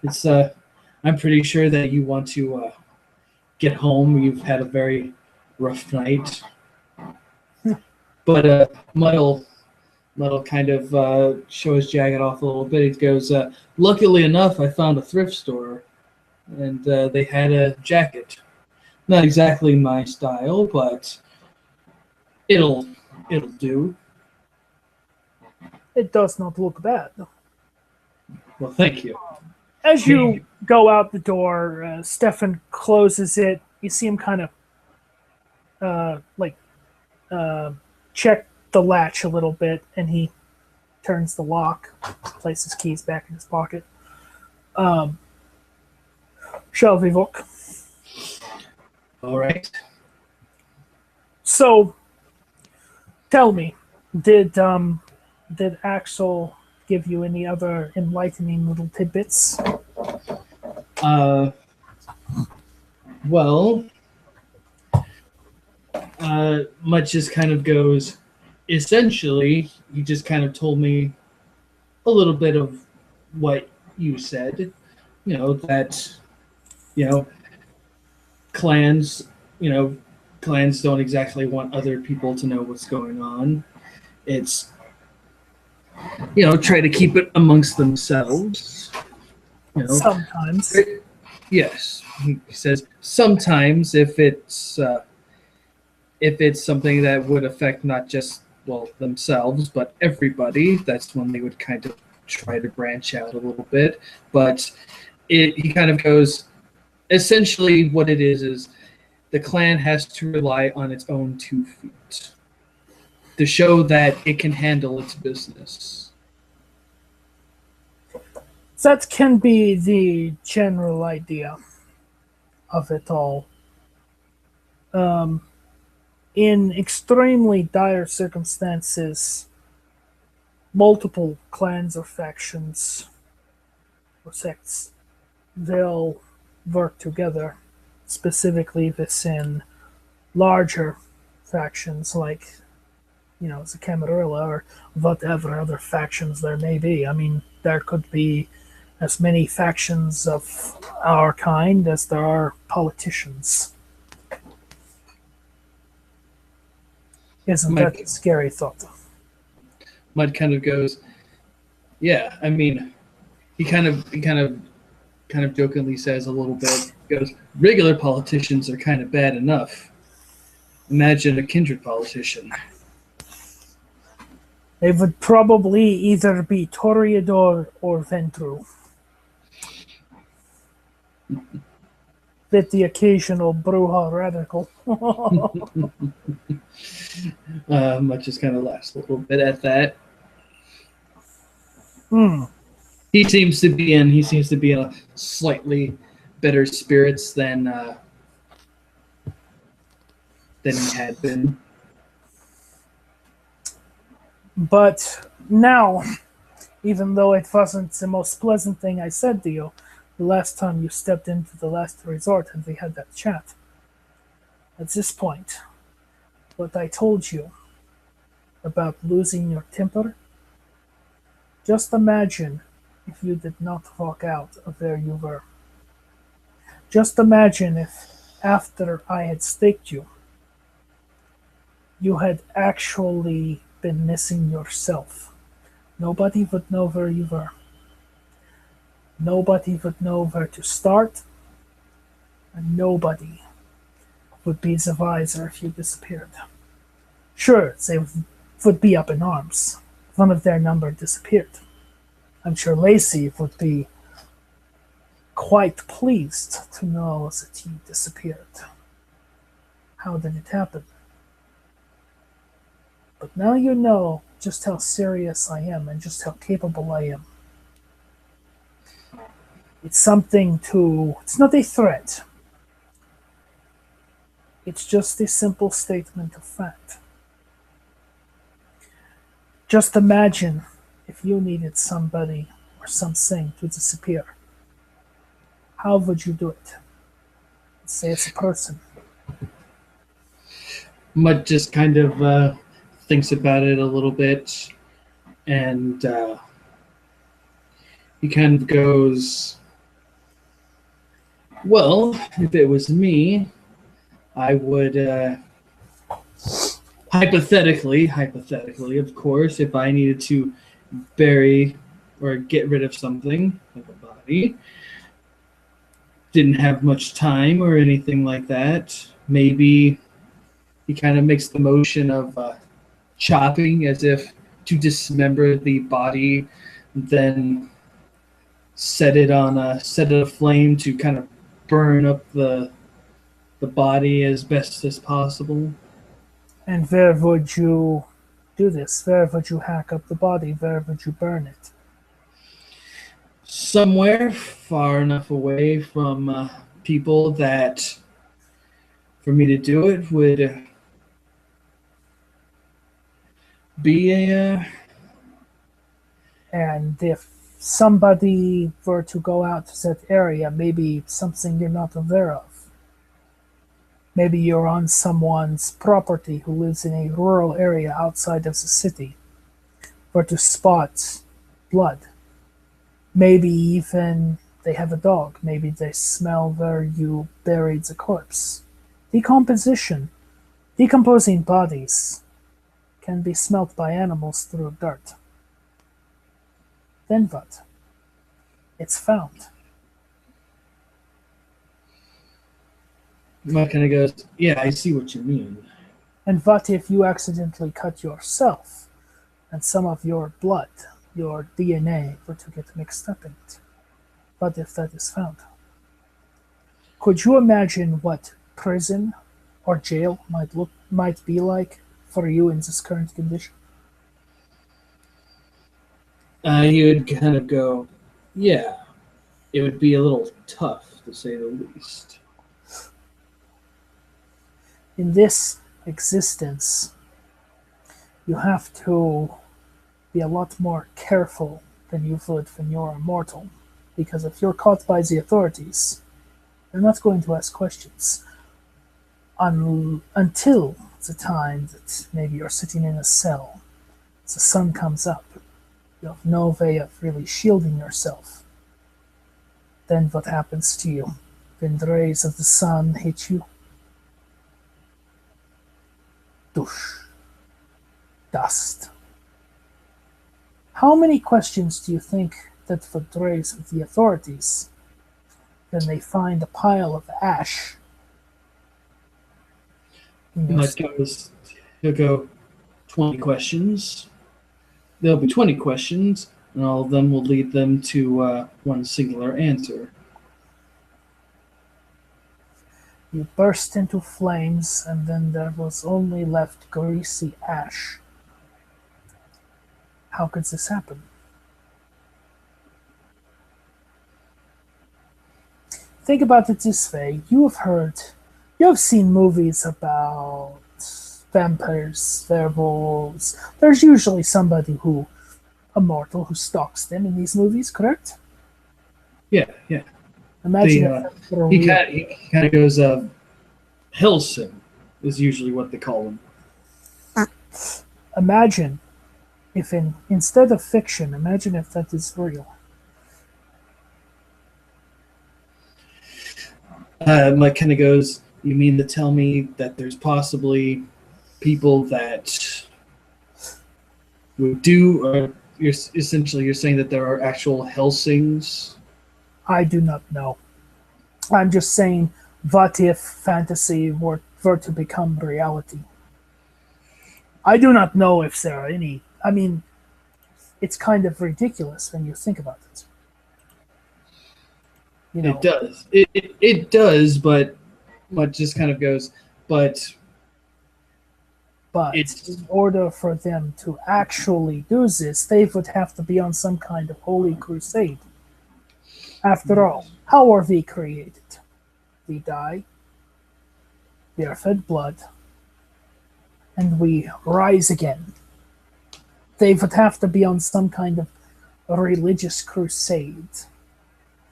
it's. I'm pretty sure that you want to get home. You've had a very rough night, but Mutt'll kind of show his jacket off a little bit. He goes, "Luckily enough, I found a thrift store, and they had a jacket. Not exactly my style, but it'll do." It does not look bad. Well, thank you. As you go out the door, Stefan closes it. You see him kind of check the latch a little bit, and he turns the lock, places keys back in his pocket. Shall we look? All right. So, tell me, did Axel give you any other enlightening little tidbits? Well, Mutt just kind of goes, essentially, he just kind of told me a little bit of what you said, that, clans, clans don't exactly want other people to know what's going on. It's, try to keep it amongst themselves. Sometimes. Yes, he says sometimes if it's something that would affect not just themselves but everybody, that's when they would kind of try to branch out a little bit. But he kind of goes, essentially what it is the clan has to rely on its own 2 feet to show that it can handle its business. That can be the general idea of it all. In extremely dire circumstances, multiple clans or factions or sects, they'll work together, specifically within larger factions like, the Camarilla or whatever other factions there may be. I mean, there could be as many factions of our kind as there are politicians. Isn't that a scary thought? Mutt kind of goes, yeah, I mean, he kind of jokingly says a little bit, goes, regular politicians are kind of bad enough. Imagine a kindred politician. They would probably either be Toreador or Ventru. With the occasional Brujah radical. Mutt just kind of laughs a little bit at that. Hmm. He seems to be in a slightly better spirits than he had been. But now, even though it wasn't the most pleasant thing I said to you, the last time you stepped into the last resort and we had that chat, at this point, what I told you about losing your temper, just imagine if you did not walk out of where you were. Just imagine if, after I had staked you, you had actually been missing yourself. Nobody would know where you were. Nobody would know where to start, and nobody would be the wiser if you disappeared. Sure, they would be up in arms. One of their number disappeared. I'm sure Lacey would be quite pleased to know that he disappeared. How did it happen? But now you know just how serious I am and just how capable I am. It's not a threat. It's just a simple statement of fact. Just imagine if you needed somebody or something to disappear. How would you do it? Say it's a person. Mutt just kind of thinks about it a little bit, and he kind of goes, "Well, if it was me, I would hypothetically, of course, if I needed to bury or get rid of something like a body, didn't have much time or anything like that, maybe." He kind of makes the motion of chopping as if to dismember the body, then set it aflame to kind of burn up the body as best as possible. And where would you do this? Where would you hack up the body? Where would you burn it? Somewhere far enough away from people that for me to do it would be a And if somebody were to go out to that area, maybe something you're not aware of. Maybe you're on someone's property who lives in a rural area outside of the city, were to spot blood. Maybe even they have a dog. Maybe they smell where you buried the corpse. Decomposition. Decomposing bodies can be smelt by animals through dirt. Then what? It's found. Mutt kind of goes, "Yeah, I see what you mean." And what if you accidentally cut yourself and some of your blood, your DNA, were to get mixed up in it? What if that is found? Could you imagine what prison or jail might be like for you in this current condition? He would kind of go, "Yeah, it would be a little tough to say the least." In this existence, you have to be a lot more careful than you would when you're immortal. Because if you're caught by the authorities, they're not going to ask questions until the time that maybe you're sitting in a cell, the sun comes up, you have no way of really shielding yourself. Then what happens to you? When the rays of the sun hit you, douche, dust. How many questions do you think that would raise with the authorities when they find a pile of ash in your Mutt goes, he'll go, 20 questions. There'll be 20 questions, and all of them will lead them to one singular answer. You burst into flames, and then there was only left greasy ash. How could this happen? Think about it this way. You have seen movies about vampires, werewolves. There's usually somebody a mortal, who stalks them in these movies, correct? Yeah, yeah. Imagine The, if that were he real. kind of goes, Hilson is usually what they call him. Imagine if instead of fiction, imagine if that is real. Mike kind of goes, "You mean to tell me that there's possibly people that would do, or you're saying that there are actual Helsings?" I do not know. I'm just saying, what if fantasy were to become reality? I do not know if there are any. I mean, it's kind of ridiculous when you think about it. You It know, does. It does, but Mutt just kind of goes, but but it's in order for them to actually do this, they would have to be on some kind of holy crusade. After all, how are we created? We die, we are fed blood, and we rise again. They would have to be on some kind of religious crusade,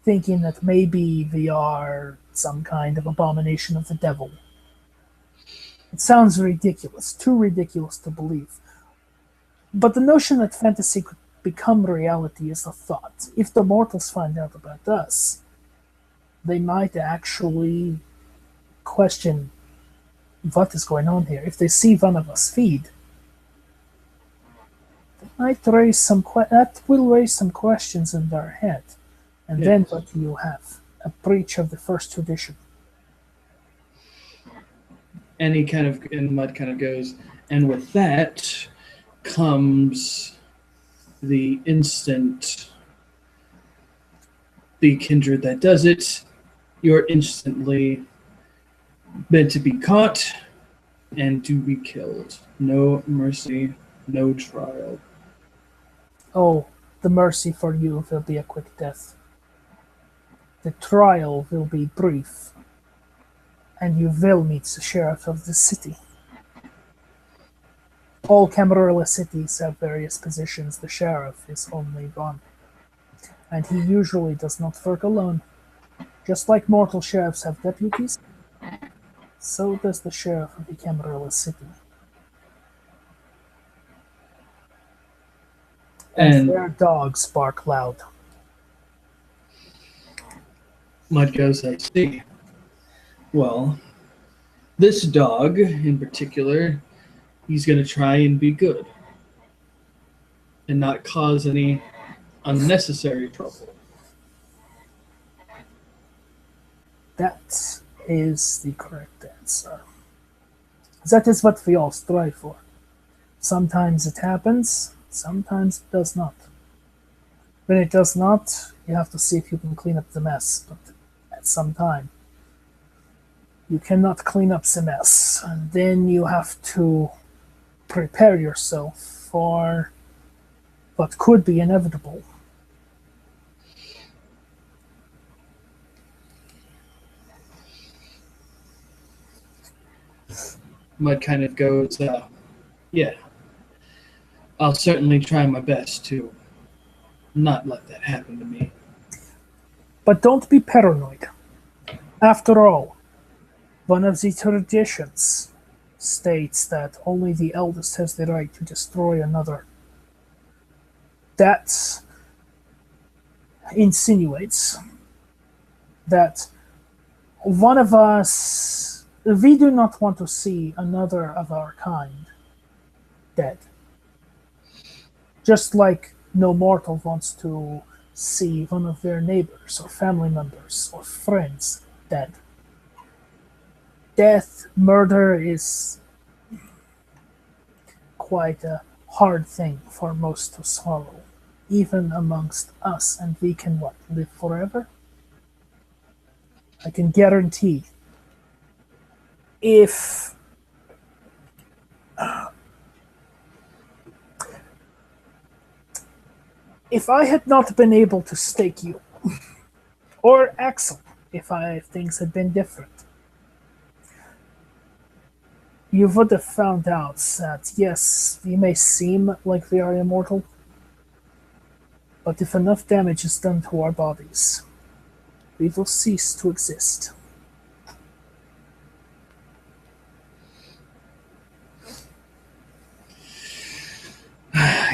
thinking that maybe we are some kind of abomination of the devil. It sounds ridiculous, too ridiculous to believe. But the notion that fantasy could become reality is a thought. If the mortals find out about us, they might actually question what is going on here. If they see one of us feed, they might raise that will raise some questions in their head. And then what do you have? A breach of the first tradition. and Mutt kind of goes, and with that comes the instant the kindred that does it, you're instantly meant to be caught and to be killed. No mercy, no trial. Oh, the mercy for you will be a quick death. The trial will be brief, and you will meet the sheriff of the city. All Camarilla cities have various positions. The sheriff is only one. And he usually does not work alone. Just like mortal sheriffs have deputies, so does the sheriff of the Camarilla city. And their dogs bark loud. Mutt goes, I see. Well, this dog in particular, he's going to try and be good and not cause any unnecessary trouble. That is the correct answer. That is what we all strive for. Sometimes it happens, sometimes it does not. When it does not, you have to see if you can clean up the mess, but at some time, you cannot clean up the mess, and then you have to prepare yourself for what could be inevitable. Mutt kind of goes, yeah, I'll certainly try my best to not let that happen to me. But don't be paranoid. After all, one of the traditions states that only the eldest has the right to destroy another. That insinuates that one of us, we do not want to see another of our kind dead. Just like no mortal wants to see one of their neighbors or family members or friends dead. Death, murder is quite a hard thing for most to swallow, even amongst us, and we can what, live forever? I can guarantee if I had not been able to stake you, or Axel, if things had been different, you would have found out that, yes, we may seem like we are immortal, but if enough damage is done to our bodies, we will cease to exist.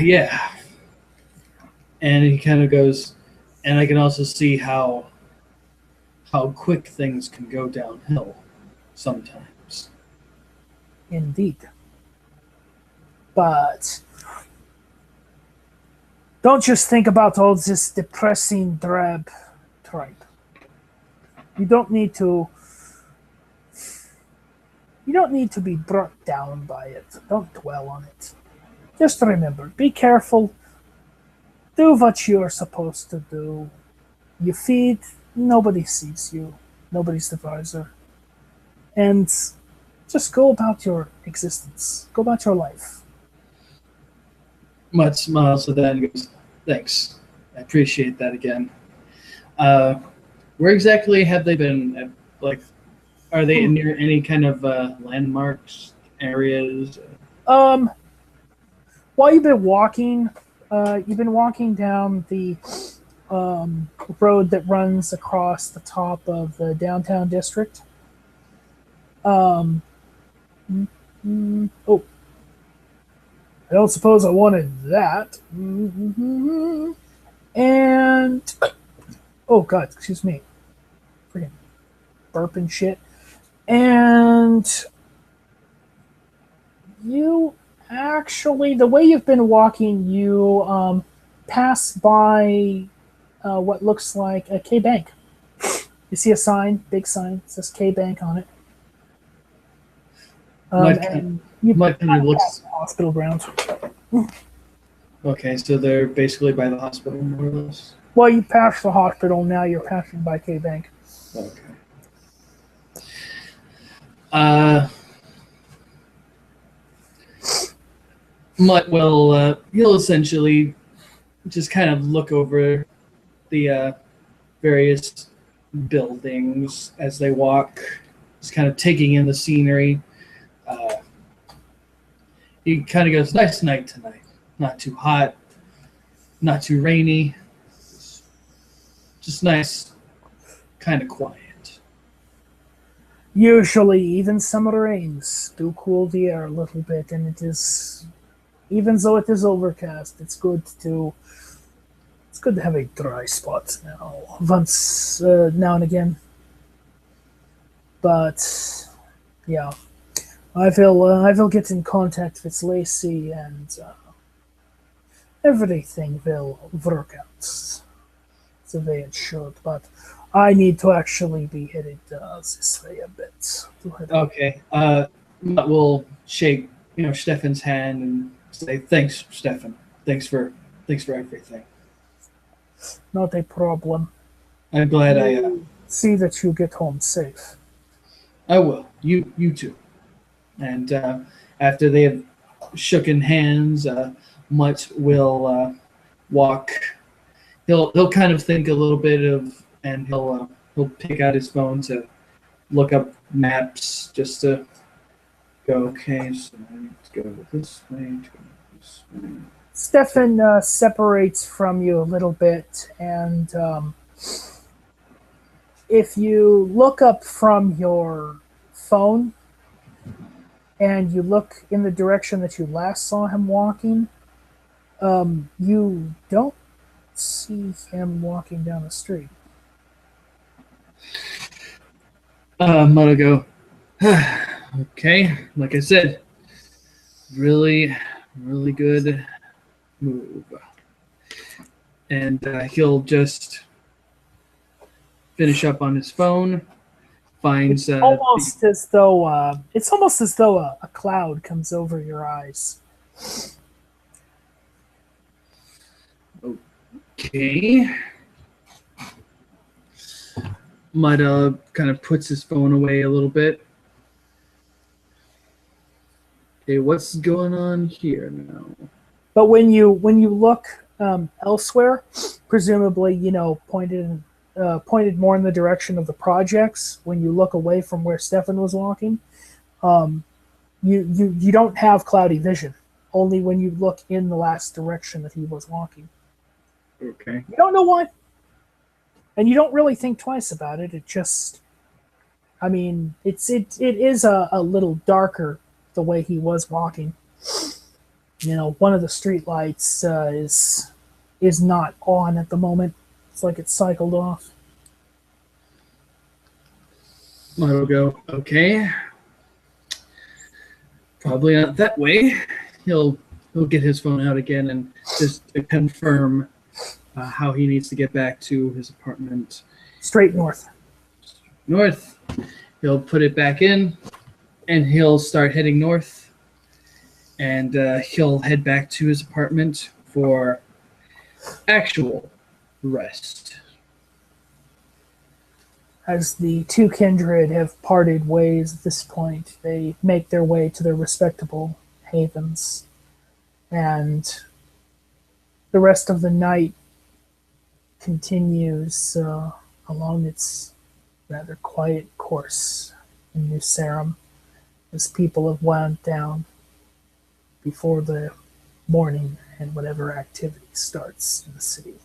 Yeah. And he kind of goes, and I can also see how quick things can go downhill sometimes. Indeed. But don't just think about all this depressing, drab tripe. You don't need to be brought down by it. Don't dwell on it. Just remember, be careful. Do what you're supposed to do. You feed, nobody sees you. Nobody's the visor. And just go about your existence. Go about your life. Mutt smiles at that and goes, "Thanks. I appreciate that again." Where exactly have they been? Like, are they near any kind of landmarks, areas? Um, while you've been walking down the road that runs across the top of the downtown district. Um, oh, I don't suppose I wanted that. And oh god, excuse me, freaking burp and shit. And you actually, the way you've been walking, you pass by what looks like a K Bank. You see a sign, big sign, it says K Bank on it. And you Mutt kind of looks. Hospital grounds. Okay, so they're basically by the hospital, more or less. Well, you passed the hospital. Now you're passing by K Bank. Okay. Mutt will he'll essentially just kind of look over the various buildings as they walk, just kind of taking in the scenery. He kind of goes, "Nice night tonight. Not too hot, not too rainy. Just nice, kind of quiet." Usually, even summer rains do cool the air a little bit, and it is, even though it is overcast, it's good to have a dry spot once now and again. But yeah, I will get in contact with Lacey, and everything will work out the way it should. But I need to actually be headed this way a bit. Okay. Mutt will shake Stefan's hand and say, "Thanks, Stefan. Thanks for everything. Not a problem. I'm glad I see that you get home safe." I will. You too. And after they have shooken hands, Mutt will walk. He'll kind of think a little bit and he'll pick out his phone to look up maps just to go. Okay, so I need to go this way. Stefan separates from you a little bit, and if you look up from your phone and you look in the direction that you last saw him walking, you don't see him walking down the street. Mutt will go, "Okay, like I said, really, really good move." And he'll just finish up on his phone. Finds it's almost as though a cloud comes over your eyes. Okay. Mutt kind of puts his phone away a little bit. Okay, what's going on here now? But when you look elsewhere, presumably pointed more in the direction of the projects. When you look away from where Stefan was walking, you don't have cloudy vision. Only when you look in the last direction that he was walking. Okay. You don't know why, and you don't really think twice about it. It just, I mean, it is a little darker the way he was walking. One of the street lights is not on at the moment. It's like it's cycled off. Mutt will go, "Okay, probably not that way." He'll get his phone out again and just to confirm how he needs to get back to his apartment. Straight north. North. He'll put it back in, and he'll start heading north. And he'll head back to his apartment for actual rest. As the two kindred have parted ways at this point, they make their way to their respectable havens, and the rest of the night continues along its rather quiet course in New Sarum as people have wound down before the morning and whatever activity starts in the city.